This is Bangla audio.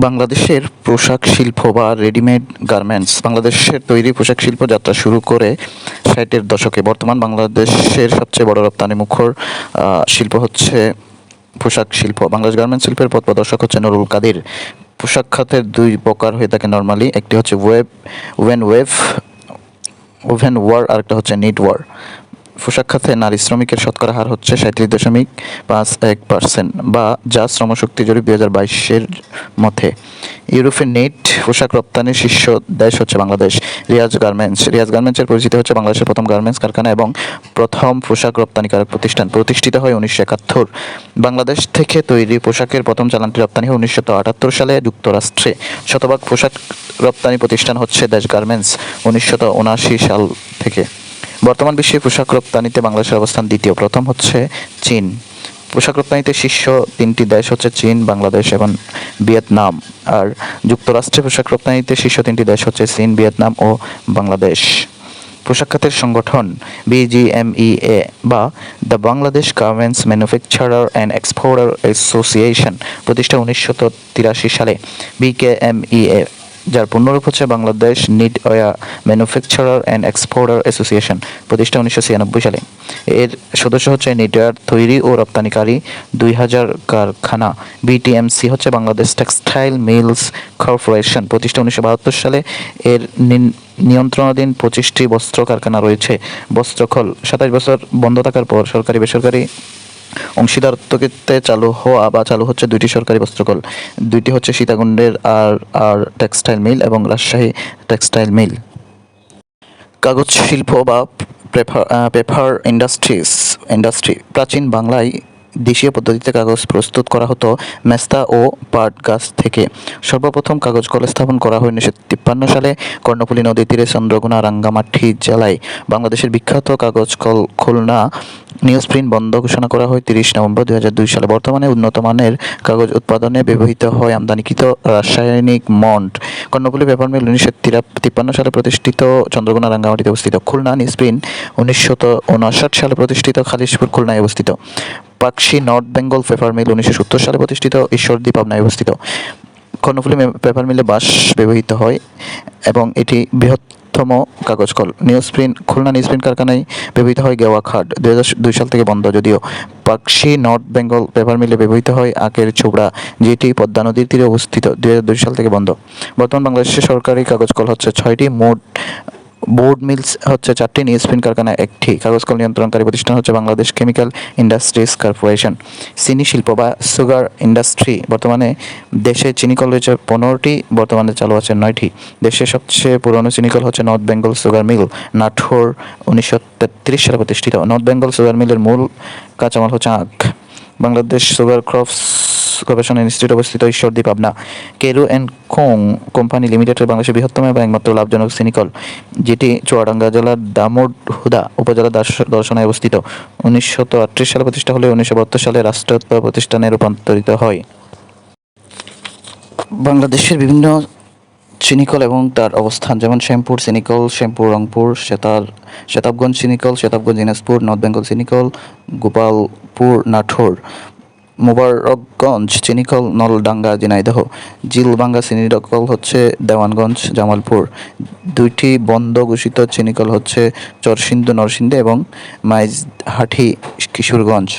বাংলাদেশের পোশাক শিল্প বা রেডিমেড গার্মেন্টস বাংলাদেশের তৈরি পোশাক শিল্প যাত্রা শুরু করে 60-এর দশকে। বর্তমান বাংলাদেশের সবচেয়ে বড় রপ্তানিমুখর শিল্প হচ্ছে পোশাক শিল্প। বাংলাদেশ গার্মেন্টস শিল্পের পথপ্রদর্শক হচ্ছে নুরুল কাদির। পোশাক খাতের দুই প্রকার হয়ে থাকে নর্মালি, একটি হচ্ছে ওভেন ওয়ার, আরেকটা হচ্ছে নিট ওয়ার। পোশাক খাতে নারী শ্রমিকের শতকরা হার হচ্ছে 37.51%, বা যা শ্রমশক্তি জরিপ 2022-এর মতে। ইউরোপের নেট পোশাক রপ্তানির শীর্ষ দেশ হচ্ছে বাংলাদেশ। রিয়াজ গার্মেন্টসের পরিচিতি হচ্ছে বাংলাদেশের প্রথম গার্মেন্টস কারখানা এবং প্রথম পোশাক রপ্তানিকারক প্রতিষ্ঠান। প্রতিষ্ঠিত হয় 1971। বাংলাদেশ থেকে তৈরি পোশাকের প্রথম চালানটি রপ্তানি হয় 1978 সালে যুক্তরাষ্ট্রে। শতভাগ পোশাক রপ্তানি প্রতিষ্ঠান হচ্ছে দেশ গার্মেন্টস 1979 সাল থেকে। বর্তমান বিশ্বে পোশাক রপ্তানিতে বাংলাদেশের অবস্থান দ্বিতীয়, প্রথম হচ্ছে চীন। পোশাক রপ্তানিতে শীর্ষ তিনটি দেশ হচ্ছে চীন, বাংলাদেশ এবং ভিয়েতনাম। আর যুক্তরাষ্ট্রে পোশাক রপ্তানিতে শীর্ষ তিনটি দেশ হচ্ছে চীন, ভিয়েতনাম ও বাংলাদেশ। পোশাক খাতের সংগঠন BGMEA বা the Bangladesh garments manufacturer and exporter association প্রতিষ্ঠা 1983 সালে। BKMEA, যার পূর্ণরূপ হচ্ছে Bangladesh knitwear manufacturer and exporter association, প্রতিষ্ঠা 1996 সালে। এর সদস্য হচ্ছে নিটওয়্যার তৈরি ও রপ্তানিকারী 2000 কারখানা। BTMC হচ্ছে বাংলাদেশ টেক্সটাইল মিলস কর্পোরেশন, প্রতিষ্ঠা 1972 সালে। এর নিয়ন্ত্রণাধীন 25টি বস্ত্র কারখানা রয়েছে। বস্ত্রকল 27 বছর বন্ধ থাকার পর সরকারি বেসরকারি অংশীদারত্বে চালু হচ্ছে 2টি সরকারি বস্ত্রকল। 2টি হচ্ছে সীতাকুণ্ডের আর টেক্সটাইল মিল এবং রাজশাহী টেক্সটাইল মিল। কাগজ শিল্প বা পেপার ইন্ডাস্ট্রি প্রাচীন বাংলায় দেশীয় পদ্ধতিতে কাগজ প্রস্তুত করা হতো মেস্তা ও পাট গাছ থেকে। সর্বপ্রথম কাগজ কল স্থাপন করা হয় 1953 সালে কর্ণফুলী নদীর তীরে চন্দ্রঘোনা রাঙ্গামাটি জেলায়। বাংলাদেশের বিখ্যাত কাগজ কল খুলনা নিউজপ্রিন্ট বন্ধ ঘোষণা করা হয় 30 নভেম্বর 2002 সালে। বর্তমানে উন্নত মানের কাগজ উৎপাদনে ব্যবহৃত হয় আমদানিকৃত রাসায়নিক মন্ড। কর্ণফুলী পেপার মিল 1953 সালে প্রতিষ্ঠিত, চন্দ্রঘোনা রাঙ্গামাটিতে অবস্থিত। খুলনা নিউজপ্রিন্ট 1959 সালে প্রতিষ্ঠিত, খালিশপুর খুলনায় অবস্থিত। Pakshi north Bengal paper mill 1970 সালে প্রতিষ্ঠিত, ঈশ্বরদী পাবনায় অবস্থিত। কর্ণফুলী পেপার মিলে বাঁশ ব্যবহৃত হয় এবং এটি বৃহত্তম কাগজ কল। খুলনা নিউজপ্রিন্ট কারখানায় ব্যবহৃত হয় গেওয়া খাট, 2002 সাল থেকে বন্ধ। যদিও পাকশি নর্থ বেঙ্গল পেপার মিলে ব্যবহৃত হয় আখের চোপড়া, যেটি পদ্মা নদীর তীরে অবস্থিত, 2002 সাল থেকে বন্ধ। বর্তমান বাংলাদেশের সরকারি কাগজ কল হচ্ছে 6টি, মোট বোর্ড মিলস হচ্ছে 4টি, নিউজপ্রিন্ট কারখানা 1টি। কাগজ কল নিয়ন্ত্রণকারী প্রতিষ্ঠান হচ্ছে বাংলাদেশ কেমিক্যাল ইন্ডাস্ট্রিজ কর্পোরেশন। চিনি শিল্প বা সুগার ইন্ডাস্ট্রি বর্তমানে দেশে চিনি কল রয়েছে 15টি, বর্তমানে চালু আছে 9টি। দেশের সবচেয়ে পুরনো চিনি কল হচ্ছে north Bengal sugar mill, Natore, 1933 সালে প্রতিষ্ঠিত। নর্থ বেঙ্গল সুগার মিলের মূল কাঁচামাল হচ্ছে আখ। বাংলাদেশ সুগার ক্রপস গবেষণা ইনস্টিটিউট অবস্থিত ঈশ্বরদী পাবনা। কেরু অ্যান্ড কোং কোম্পানি লিমিটেডের বাংলাদেশের বৃহত্তম এবং একমাত্র লাভজনক চিনিকল, যেটি চুয়াডাঙ্গা জেলার দামোদহুদা উপজেলার দর্শনায় অবস্থিত। 1938 সালে প্রতিষ্ঠা হলে 1972 সালে রাষ্ট্রায়ত্ত প্রতিষ্ঠানে রূপান্তরিত হয়। বাংলাদেশের বিভিন্ন চিনিকল এবং তার অবস্থান, যেমন শ্যামপুর চিনিকল, শ্যামপুর রংপুর, সেতাবগঞ্জ চিনিকল, সেতাবগঞ্জ দিনাজপুর, নর্থ বেঙ্গল চিনিকল, গোপালপুর নাটোর, মোবারকগঞ্জ চিনিকল নলডাঙ্গা ঝিনাইদহ, জিলবাঙ্গা চিনিকল হচ্ছে দেওয়ানগঞ্জ জামালপুর। 2টি বন্ধ ঘোষিত চিনিকল হচ্ছে চরসিন্দু নরসিংদী এবং মাইজহাটি কিশোরগঞ্জ।